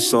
100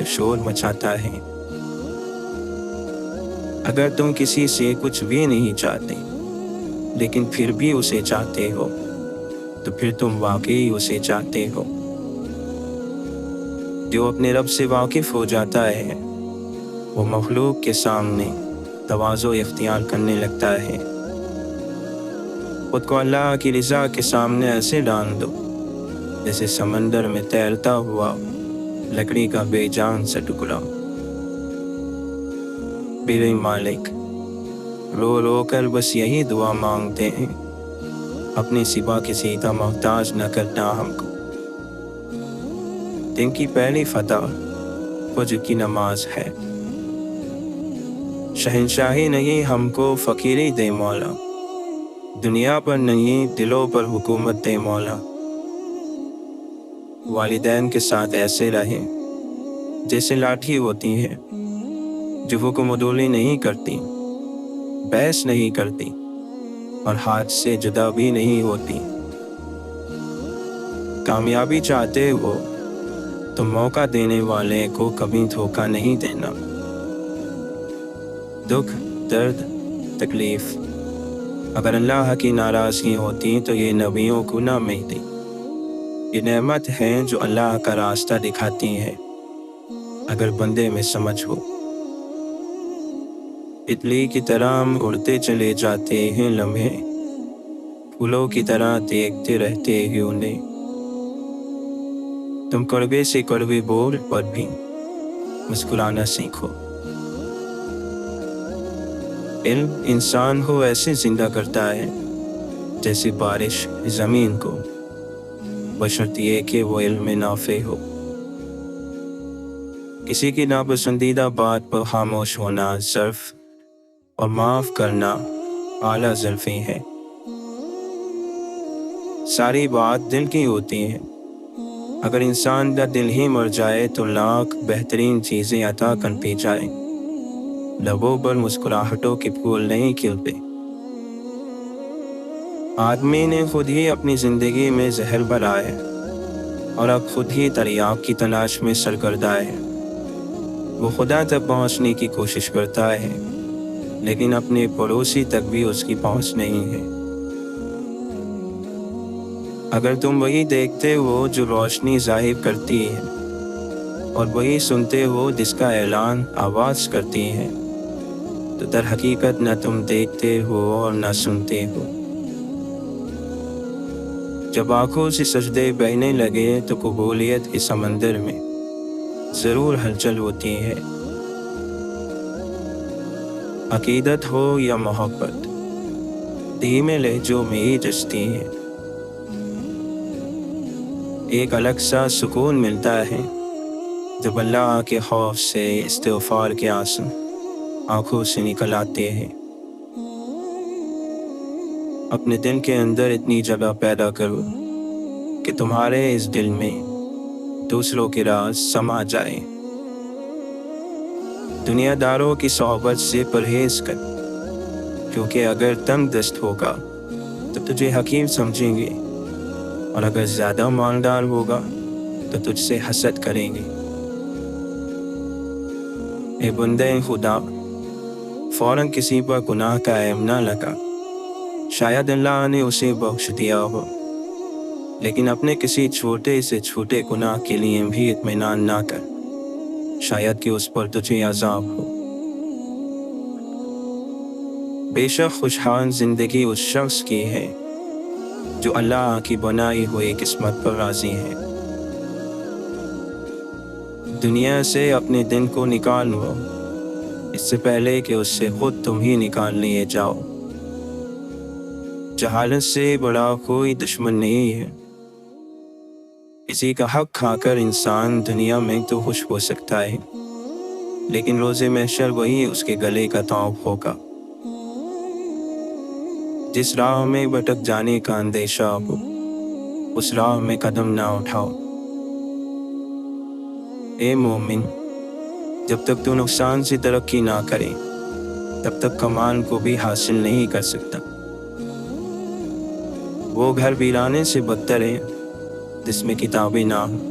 تو شور مچاتا ہے۔ اگر تم کسی سے کچھ بھی نہیں چاہتے لیکن پھر بھی اسے چاہتے ہو تو پھر تم واقعی اسے چاہتے ہو۔ جو اپنے رب سے واقف ہو جاتا ہے وہ مخلوق کے سامنے تواضع اختیار کرنے لگتا ہے۔ خود کو اللہ کی رضا کے سامنے ایسے ڈال دو جیسے سمندر میں تیرتا ہوا لکڑی کا بے جان سا ٹکڑا۔ میرے مالک، رو رو کر بس یہی دعا مانگتے ہیں، اپنے سوا کسی کا محتاج نہ کرنا ہم کو۔ دن کی پہلی فتح فجر کی نماز ہے۔ شہنشاہی نہیں ہم کو فقیری دے مولا، دنیا پر نہیں دلوں پر حکومت دے مولا۔ والدین کے ساتھ ایسے رہے جیسے لاٹھی ہوتی ہے جو حکم عدولی نہیں کرتی، بحث نہیں کرتی اور ہاتھ سے جدا بھی نہیں ہوتی۔ کامیابی چاہتے ہو تو موقع دینے والے کو کبھی دھوکہ نہیں دینا۔ دکھ، درد، تکلیف اگر اللہ کی ناراضگی ہوتی تو یہ نبیوں کو نہ ملتی۔ یہ نعمت ہے جو اللہ کا راستہ دکھاتی ہے اگر بندے میں سمجھ ہو۔ تتلی کی طرح ہم اڑتے چلے جاتے ہیں لمحے، پھولوں کی طرح دیکھتے رہتے ہیں انہیں۔ تم کڑوے سے کڑوے بول پر بھی مسکرانا سیکھو۔ علم انسان کو ایسے زندہ کرتا ہے جیسے بارش زمین کو، بشرط یہ کہ وہ علم نافع ہو۔ کسی کی ناپسندیدہ بات پر خاموش ہونا ظرف اور معاف کرنا اعلیٰ ظرفی ہے۔ ساری بات دل کی ہوتی ہے۔ اگر انسان کا دل ہی مر جائے تو لاکھ بہترین چیزیں عطا کر پی جائیں، لبوں پر مسکراہٹوں کے پھول نہیں کھلتے۔ آدمی نے خود ہی اپنی زندگی میں زہر بھرا ہے اور اب خود ہی تریاق کی تلاش میں سرگردہ ہے۔ وہ خدا تک پہنچنے کی کوشش کرتا ہے لیکن اپنے پڑوسی تک بھی اس کی پہنچ نہیں ہے۔ اگر تم وہی دیکھتے ہو جو روشنی ظاہر کرتی ہے اور وہی سنتے ہو جس کا اعلان آواز کرتی ہے تو در حقیقت نہ تم دیکھتے ہو اور نہ سنتے ہو۔ جب آنکھوں سے سجدے بہنے لگے تو قبولیت کے سمندر میں ضرور ہلچل ہوتی ہے۔ عقیدت ہو یا محبت دھیمے لہجوں میں ہی جچتی ہے۔ ایک الگ سا سکون ملتا ہے جب اللہ کے خوف سے استغفار کے آنسو آنکھوں سے نکل آتے ہیں۔ اپنے دل کے اندر اتنی جگہ پیدا کرو کہ تمہارے اس دل میں دوسروں کے راز سما جائے۔ دنیا داروں کی صحبت سے پرہیز کر، کیونکہ اگر تنگ دست ہوگا تو تجھے حکیم سمجھیں گے اور اگر زیادہ مالدار ہوگا تو تجھ سے حسد کریں گے۔ اے بندے خدا، فوراً کسی پر گناہ کا عیب نہ لگا، شاید اللہ نے اسے بخش دیا ہو، لیکن اپنے کسی چھوٹے سے چھوٹے گناہ کے لیے بھی اطمینان نہ کر، شاید کہ اس پر تجھے عذاب ہو۔ بے شک خوشحال زندگی اس شخص کی ہے جو اللہ کی بنائی ہوئی قسمت پر راضی ہے۔ دنیا سے اپنے دن کو نکال لو اس سے پہلے کہ اس سے خود تم ہی نکال لیے جاؤ۔ جہالت سے بڑا کوئی دشمن نہیں ہے۔ کسی کا حق کھا کر انسان دنیا میں تو خوش ہو سکتا ہے، لیکن روز محشر وہی اس کے گلے کا طوق ہوگا۔ جس راہ میں بھٹک جانے کا اندیشہ ہو اس راہ میں قدم نہ اٹھاؤ۔ اے مومن، جب تک تو نقصان سے ترقی نہ کرے تب تک کمال کو بھی حاصل نہیں کر سکتا۔ وہ گھر ویرانے سے بدتر ہے جس میں کتابیں نہ ہوں۔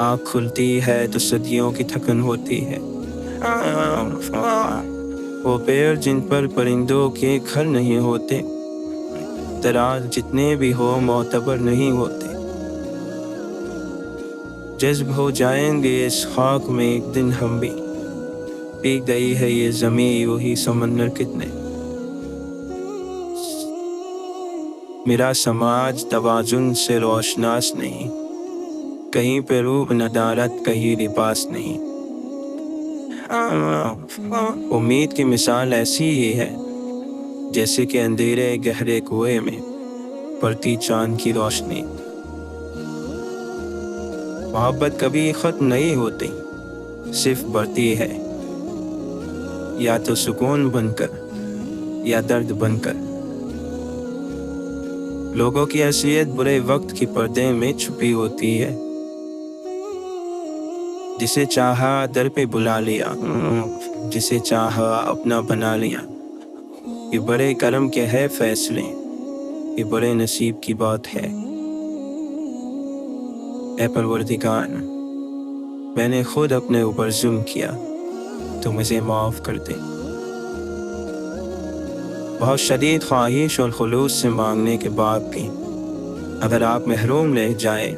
آنکھ کھلتی ہے تو صدیوں کی تھکن ہوتی ہے۔ وہ پیر جن پر پرندوں کے گھر نہیں ہوتے، دراز جتنے بھی ہو معتبر نہیں ہوتے۔ جذب ہو جائیں گے اس خاک میں ایک دن ہم بھی، پی گئی ہے یہ زمیں یوں ہی سمندر کتنے۔ میرا سماج توازن سے روشناس نہیں، کہیں پہ روح ندارت کہیں لباس نہیں۔ امید کی مثال ایسی ہی ہے جیسے کہ اندھیرے گہرے کنویں میں پڑتی چاند کی روشنی۔ محبت کبھی ختم نہیں ہوتی، صرف بڑھتی ہے، یا تو سکون بن کر یا درد بن کر۔ لوگوں کی حیثیت برے وقت کی پردے میں چھپی ہوتی ہے، جسے چاہا در پہ بلا لیا، جسے چاہا اپنا بنا لیا۔ یہ بڑے کرم کے ہے فیصلے، یہ بڑے نصیب کی بات ہے۔ اے پروردگار، میں نے خود اپنے اوپر ظلم کیا، تو مجھے معاف کر دے۔ بہت شدید خواہش اور خلوص سے مانگنے کے بعد بھی اگر آپ محروم رہ جائیں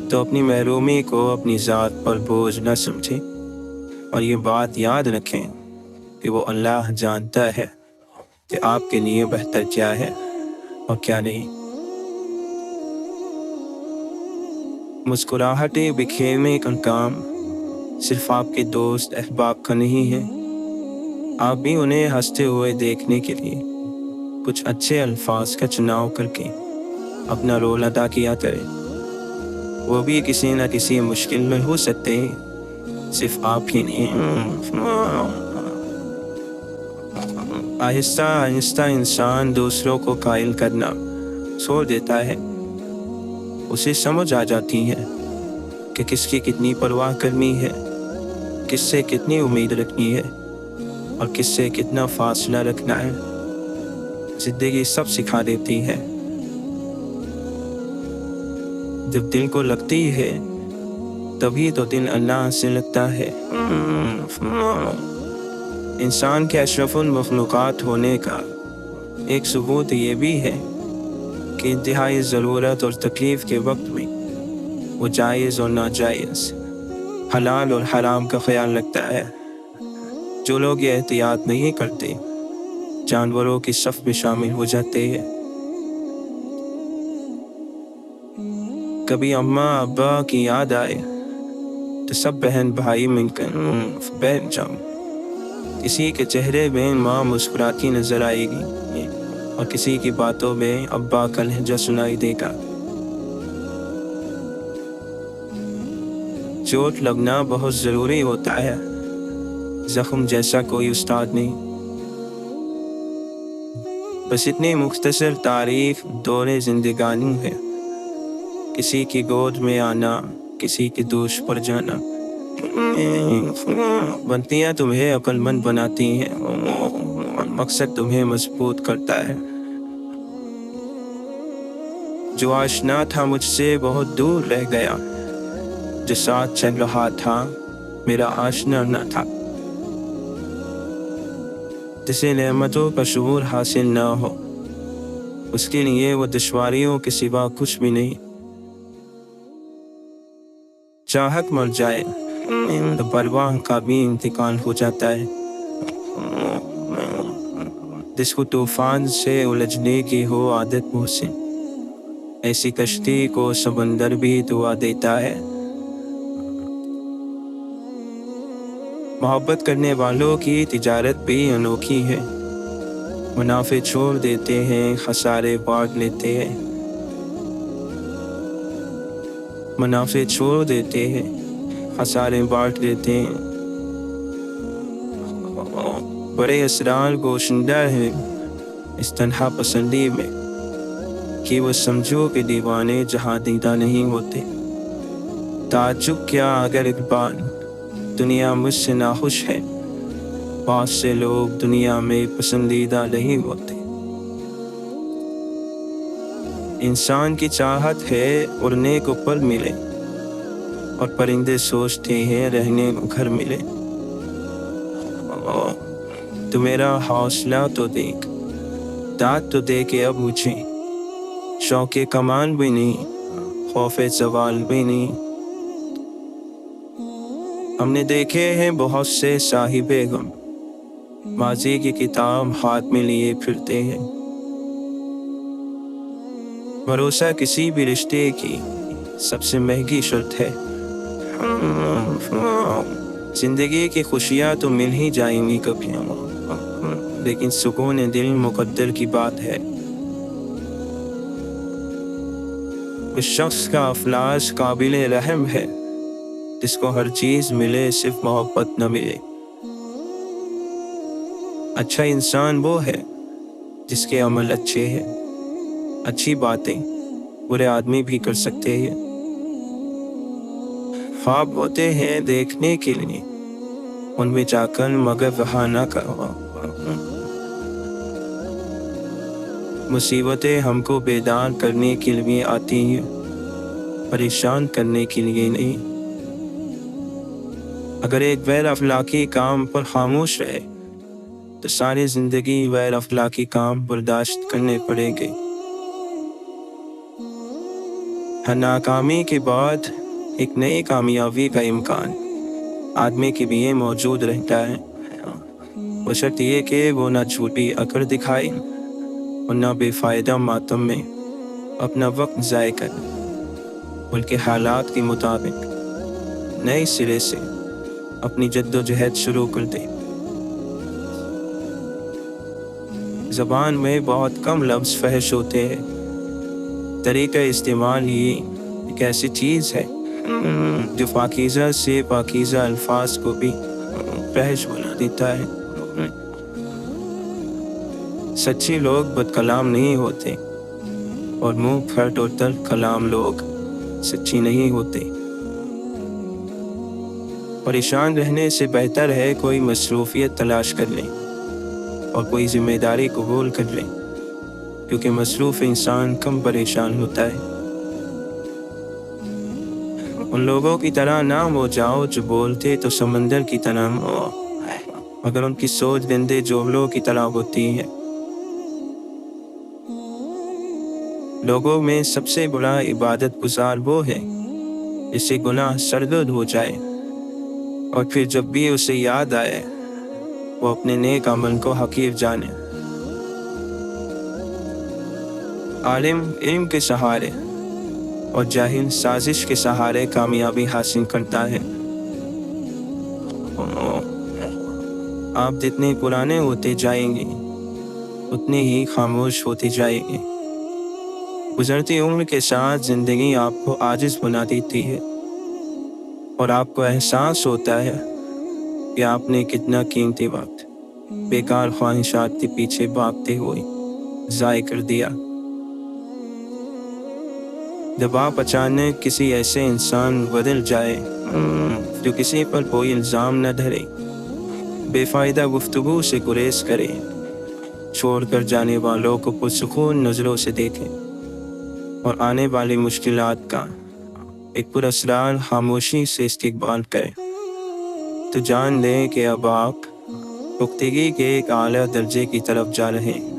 تو اپنی محرومی کو اپنی ذات پر بوجھ نہ سمجھیں، اور یہ بات یاد رکھیں کہ وہ اللہ جانتا ہے کہ آپ کے لیے بہتر کیا ہے اور کیا نہیں۔ مسکراہٹیں بکھیرنے کا کام صرف آپ کے دوست احباب کا نہیں ہے، آپ بھی انہیں ہنستے ہوئے دیکھنے کے لیے کچھ اچھے الفاظ کا چناؤ کر کے اپنا رول ادا کیا کریں۔ وہ بھی کسی نہ کسی مشکل میں ہو سکتے ہیں، صرف آپ ہی نہیں۔ آہستہ آہستہ انسان دوسروں کو قائل کرنا چھوڑ دیتا ہے، اسے سمجھ آ جاتی ہے کہ کس کی کتنی پرواہ کرنی ہے، کس سے کتنی امید رکھنی ہے اور کس سے کتنا فاصلہ رکھنا ہے۔ زندگی سب سکھا دیتی ہے۔ جب دل کو لگتی ہے تبھی تو دل اللہ سے لگتا ہے۔ انسان کے اشرف المخلوقات ہونے کا ایک ثبوت یہ بھی ہے کہ انتہائی ضرورت اور تکلیف کے وقت میں وہ جائز اور ناجائز، حلال اور حرام کا خیال رکھتا ہے۔ جو لوگ یہ احتیاط نہیں کرتے جانوروں کی صف میں شامل ہو جاتے ہیں۔ کبھی اماں ابا کی یاد آئے تو سب بہن بھائی مل کر بیٹھ جاؤ، کسی کے چہرے میں ماں مسکراتی نظر آئے گی اور کسی کی باتوں میں ابا کا لہجہ سنائی دے گا۔ چوٹ لگنا بہت ضروری ہوتا ہے، زخم جیسا کوئی استاد نہیں۔ بس اتنی مختصر تعریف دور زندگانی ہے، کسی کی گود میں آنا، کسی کی دوش پر جانا۔ بنتیاں تمہیں عقل مند بناتی ہیں اور مقصد تمہیں مضبوط کرتا ہے۔ جو آشنا تھا مجھ سے بہت دور رہ گیا، جو ساتھ چل رہا تھا میرا آشنا نہ تھا۔ جسے نعمتوں کا شعور حاصل نہ ہو اس کے لیے وہ دشواریوں کے سوا کچھ بھی نہیں۔ چاہت مر جائے تو پرواہ کا بھی انتقال ہو جاتا ہے۔ جس کو طوفان سے الجھنے کی ہو عادت محسن، ایسی کشتی کو سمندر بھی دعا دیتا ہے۔ محبت کرنے والوں کی تجارت بھی انوکھی ہے، منافع چھوڑ دیتے ہیں، خسارے بانٹ لیتے ہیں۔ منافع چھوڑ دیتے ہیں، خسارے بانٹ لیتے ہیں۔ بڑے اسرار گوشندہ ہیں اس تنہا پسندی میں کہ وہ سمجھو کہ دیوانے جہاں دیدہ نہیں ہوتے۔ تعجب کیا اگر اقبال دنیا مجھ سے ناخوش ہے، بہت سے لوگ دنیا میں پسندیدہ نہیں ہوتے۔ انسان کی چاہت ہے اڑنے کو پر ملے، اور پرندے سوچتے ہیں رہنے کو گھر ملے۔ تو میرا حوصلہ تو دیکھ، داد تو دے کے اب مجھے شوق کمان بھی نہیں، خوف زوال بھی نہیں۔ ہم نے دیکھے ہیں بہت سے صاحب غم، ماضی کی کتاب ہاتھ میں لیے پھرتے ہیں۔ بھروسہ کسی بھی رشتے کی سب سے مہنگی شرط ہے۔ زندگی کی خوشیاں تو مل ہی جائیں گی کبھی، لیکن سکون دل مقدر کی بات ہے۔ اس شخص کا افلاس قابل رحم ہے جس کو ہر چیز ملے صرف محبت نہ ملے۔ اچھا انسان وہ ہے جس کے عمل اچھے ہیں، اچھی باتیں برے آدمی بھی کر سکتے ہیں۔ خواب ہوتے ہیں دیکھنے کے لیے، ان میں جا کر مگر رہا نہ کرو۔ مصیبتیں ہم کو بیدار کرنے کے لیے آتی ہیں، پریشان کرنے کے لیے نہیں۔ اگر ایک غیر اخلاقی کام پر خاموش رہے تو ساری زندگی غیر اخلاقی کام برداشت کرنے پڑیں گے۔ ہر ناکامی کے بعد ایک نئی کامیابی کا امکان آدمی کے لیے موجود رہتا ہے، بشرط یہ کہ وہ نہ جھوٹی عقل دکھائے اور نہ بے فائدہ ماتم میں اپنا وقت ضائع کرے، بلکہ حالات کے مطابق نئے سرے سے اپنی جد و جہد شروع کر دے۔ زبان میں بہت کم لفظ فحش ہوتے ہیں، طریقہ استعمال ہی ایک ایسی چیز ہے جو پاکیزہ سے پاکیزہ الفاظ کو بھی فحش بنا دیتا ہے۔ سچے لوگ بد کلام نہیں ہوتے، اور منہ پھٹ اور تلخ کلام لوگ سچی نہیں ہوتے۔ پریشان رہنے سے بہتر ہے کوئی مصروفیت تلاش کر لیں اور کوئی ذمہ داری قبول کر لیں، کیونکہ مصروف انسان کم پریشان ہوتا ہے۔ ان لوگوں کی طرح نہ ہو جاؤ جو بولتے تو سمندر کی طرح ہو، مگر ان کی سوچ گندے جملوں کی طرح ہوتی ہے۔ لوگوں میں سب سے بڑا عبادت گزار وہ ہے جسے گناہ سرزد ہو جائے اور پھر جب بھی اسے یاد آئے وہ اپنے نیک عمل کو حقیر جانے۔ عالم علم کے سہارے اور جاہل سازش کے سہارے کامیابی حاصل کرتا ہے۔ آپ جتنے پرانے ہوتے جائیں گے اتنے ہی خاموش ہوتے جائیں گے۔ گزرتی عمر کے ساتھ زندگی آپ کو عاجز بنا دیتی ہے، اور آپ کو احساس ہوتا ہے کہ آپ نے کتنا قیمتی وقت بیکار خواہشات کے پیچھے بھاگتے ہوئے ضائع کر دیا۔ جب آپ اچانک کسی ایسے انسان بدل جائے جو کسی پر کوئی الزام نہ دھرے، بے فائدہ گفتگو سے گریز کرے، چھوڑ کر جانے والوں کو پرسکون نظروں سے دیکھے اور آنے والی مشکلات کا ایک پراسرار خاموشی سے استقبال کرے، تو جان لیں کہ اب آپ پختگی کے ایک اعلیٰ درجے کی طرف جا رہے ہیں۔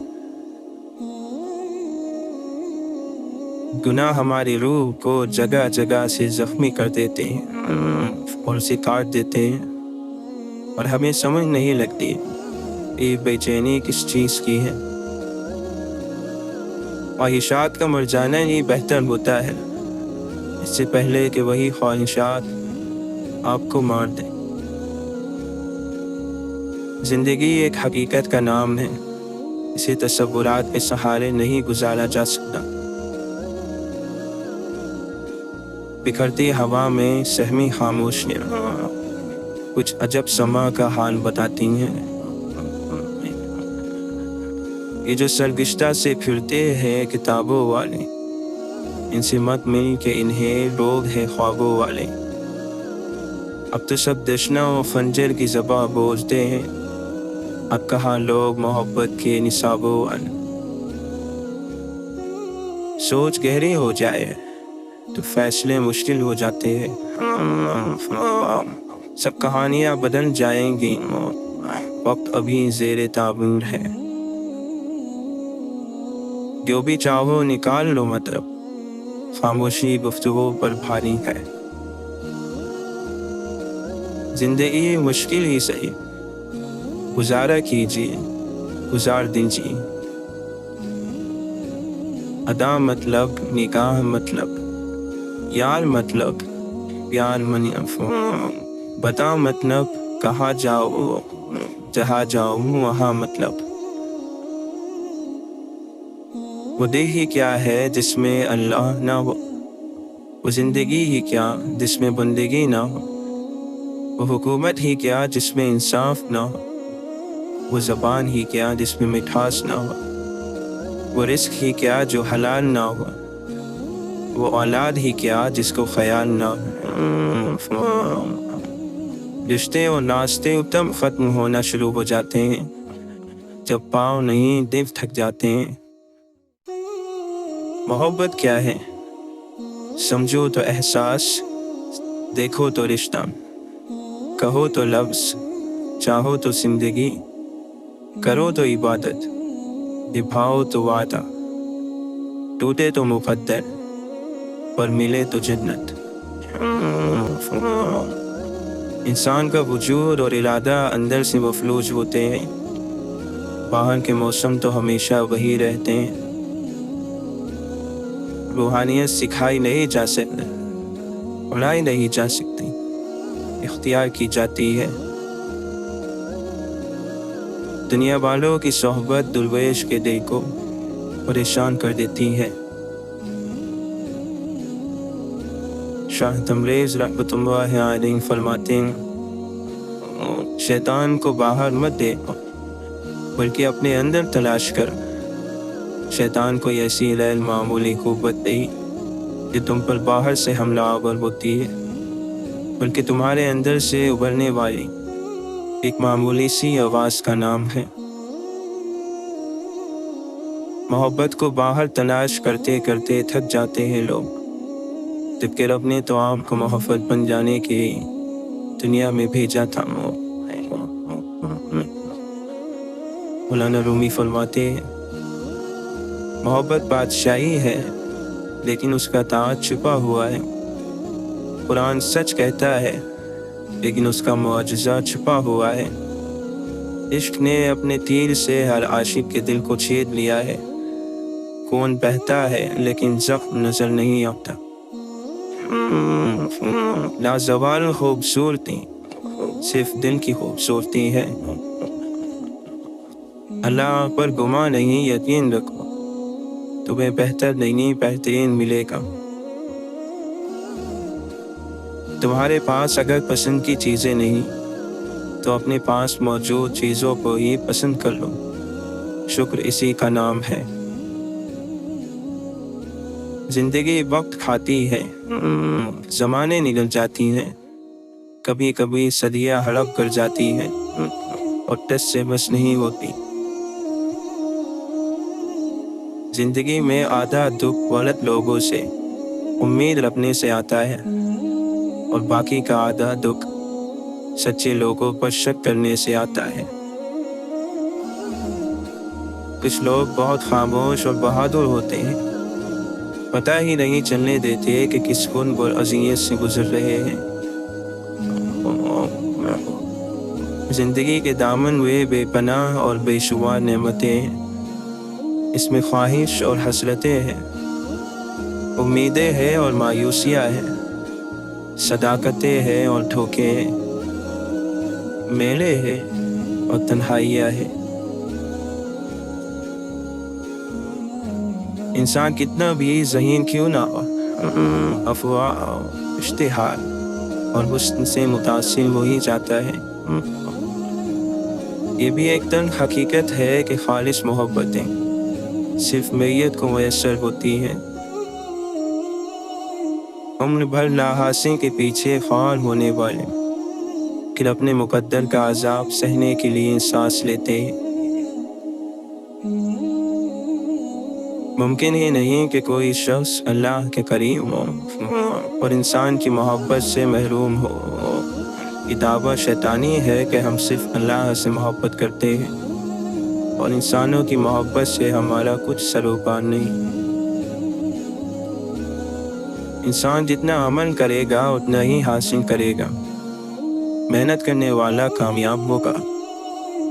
گناہ ہماری روح کو جگہ جگہ سے زخمی کر دیتے ہیں اور اسے کاٹ دیتے ہیں، اور ہمیں سمجھ نہیں لگتی یہ بے چینی کس چیز کی ہے۔ خواہشات کا مر جانا ہی بہتر ہوتا ہے، اس سے پہلے کہ وہی خواہشات آپ کو مار دیں۔ زندگی ایک حقیقت کا نام ہے، اسے تصورات کے سہارے نہیں گزارا جا سکتا۔ بکھرتی ہوا میں سہمی خاموشیاں کچھ عجب سما کا حال بتاتی ہیں۔ یہ جو سرگشتہ سے پھرتے ہیں کتابوں والے، ان سے مت مل کے انہیں لوگ ہیں خوابوں والے۔ اب تو سب دشنا و خنجر کی زباں بولتے ہیں، اب کہاں لوگ محبت کے نصابوں والے۔ سوچ گہری ہو جائے تو فیصلے مشکل ہو جاتے ہیں، سب کہانیاں بدل جائیں گی، وقت ابھی زیر تعبیر ہے، جو بھی چاہو نکال لو مطلب، خاموشی گفتگو پر بھاری ہے۔ زندگی مشکل ہی صحیح، گزارا کیجیے، گزار دیجیے، ادا مطلب، نکاح مطلب، یار مطلب، پیار بتا مطلب، کہاں جاؤ، جہاں جاؤ وہاں مطلب، وہ دل ہی کیا ہے جس میں اللہ نہ ہو، وہ زندگی ہی کیا جس میں بندگی نہ ہو، وہ حکومت ہی کیا جس میں انصاف نہ ہو، وہ زبان ہی کیا جس میں مٹھاس نہ ہو، وہ رزق ہی کیا جو حلال نہ ہو، وہ اولاد ہی کیا جس کو خیال نہ ہو۔ رشتے اور ناشتے تب ختم ہونا شروع ہو جاتے ہیں جب پاؤں نہیں دل تھک جاتے ہیں۔ محبت کیا ہے؟ سمجھو تو احساس، دیکھو تو رشتہ، کہو تو لفظ، چاہو تو زندگی، کرو تو عبادت، نبھاؤ تو وعدہ، ٹوٹے تو مقدر، پر ملے تو جنت۔ انسان کا وجود اور ارادہ اندر سے مفلوج ہوتے ہیں، باہر کے موسم تو ہمیشہ وہی رہتے ہیں۔ روحانیت سکھائی نہیں جا سکتی، پڑھائی نہیں جا سکتی، اختیار کی جاتی ہے۔ دنیا والوں کی صحبت درویش کے دل کو پریشان کر دیتی ہے۔ شاہ تبریز رحمۃ اللہ علیہ فرماتے ہیں، شیطان کو باہر مت دیکھو بلکہ اپنے اندر تلاش کر۔ شیطان کو ایسی غیر معمولی قوت نہیں جو تم پر باہر سے حملہ آور ہوتی ہے، بلکہ تمہارے اندر سے ابھرنے والی ایک معمولی سی آواز کا نام ہے۔ محبت کو باہر تلاش کرتے کرتے تھک جاتے ہیں لوگ، جبکہ رب نے تو آپ کو محبت بن جانے کے دنیا میں بھیجا تھا۔ مولانا رومی فرماتے ہیں، محبت بادشاہی ہے لیکن اس کا تاج چھپا ہوا ہے۔ قرآن سچ کہتا ہے لیکن اس کا معجزہ چھپا ہوا ہے۔ عشق نے اپنے تیر سے ہر عاشق کے دل کو چھید لیا ہے۔ خون بہتا ہے لیکن زخم نظر نہیں آتا۔ لازوال خوبصورتی صرف دل کی خوبصورتی ہے۔ اللہ پر گمان نہیں، یقین رکھو تمہیں بہتر نہیں بہترین ملے گا۔ تمہارے پاس اگر پسند کی چیزیں نہیں تو اپنے پاس موجود چیزوں کو ہی پسند کر لو، شکر اسی کا نام ہے۔ زندگی وقت کھاتی ہے، زمانے نکل جاتی ہیں، کبھی کبھی صدیاں ہڑپ کر جاتی ہیں اور ٹس سے بس نہیں ہوتی۔ زندگی میں آدھا دکھ غلط لوگوں سے امید رکھنے سے آتا ہے اور باقی کا آدھا دکھ سچے لوگوں پر شک کرنے سے آتا ہے۔ کچھ لوگ بہت خاموش اور بہادر ہوتے ہیں، پتہ ہی نہیں چلنے دیتے کہ کس کن اور اذیت سے گزر رہے ہیں۔ زندگی کے دامن میں بے پناہ اور بے شمار نعمتیں ہیں، اس میں خواہش اور حسرتیں ہیں، امیدیں ہیں اور مایوسیاں ہیں، صداقتیں ہیں اور دھوکے ہیں، میلے ہیں اور تنہائیاں ہیں۔ انسان کتنا بھی ذہین کیوں نہ ہو، افواہ، اشتہار اور حسن سے متاثر ہو ہی جاتا ہے۔ یہ بھی ایک تلخ حقیقت ہے کہ خالص محبتیں صرف میت کو میسر ہوتی ہیں۔ عمر بھر لاحاصی کے پیچھے خوار ہونے والے پھر اپنے مقدر کا عذاب سہنے کے لیے سانس لیتے ہیں۔ ممکن ہی نہیں کہ کوئی شخص اللہ کے قریب ہو اور انسان کی محبت سے محروم ہو۔ یہ دعویٰ شیطانی ہے کہ ہم صرف اللہ سے محبت کرتے ہیں اور انسانوں کی محبت سے ہمارا کچھ سروکار نہیں۔ انسان جتنا عمل کرے گا اتنا ہی حاصل کرے گا۔ محنت کرنے والا کامیاب ہوگا،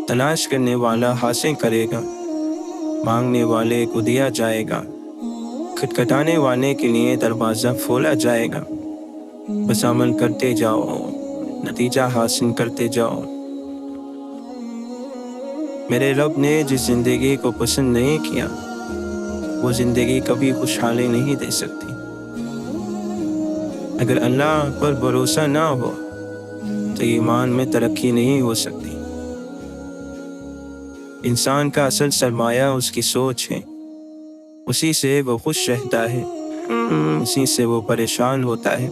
تلاش کرنے والا حاصل کرے گا، مانگنے والے کو دیا جائے گا، کھٹکھٹانے والے کے لیے دروازہ کھولا جائے گا۔ بس عمل کرتے جاؤ، نتیجہ حاصل کرتے جاؤ۔ میرے رب نے جس زندگی کو پسند نہیں کیا وہ زندگی کبھی خوشحالی نہیں دے سکتی۔ اگر اللہ پر بھروسہ نہ ہو تو ایمان میں ترقی نہیں ہو سکتی۔ انسان کا اصل سرمایہ اس کی سوچ ہے، اسی سے وہ خوش رہتا ہے، اسی سے وہ پریشان ہوتا ہے،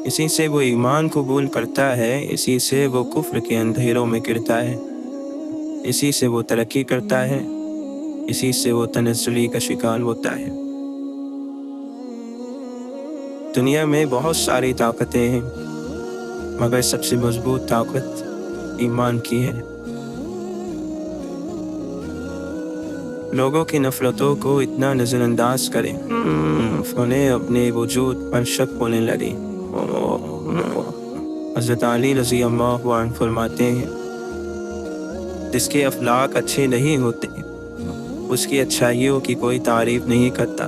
اسی سے وہ ایمان قبول کرتا ہے، اسی سے وہ کفر کے اندھیروں میں گرتا ہے، اسی سے وہ ترقی کرتا ہے، اسی سے وہ تنزلی کا شکار ہوتا ہے۔ دنیا میں بہت ساری طاقتیں ہیں مگر سب سے مضبوط طاقت ایمان کی ہے۔ لوگوں کی نفرتوں کو اتنا نظر انداز کریں انہیں اپنے وجود پر شک ہونے لگے۔ حضرت علی رضی اللہ عنہ فرماتے ہیں جس کے اخلاق اچھے نہیں ہوتے اس کی اچھائیوں کی کوئی تعریف نہیں کرتا۔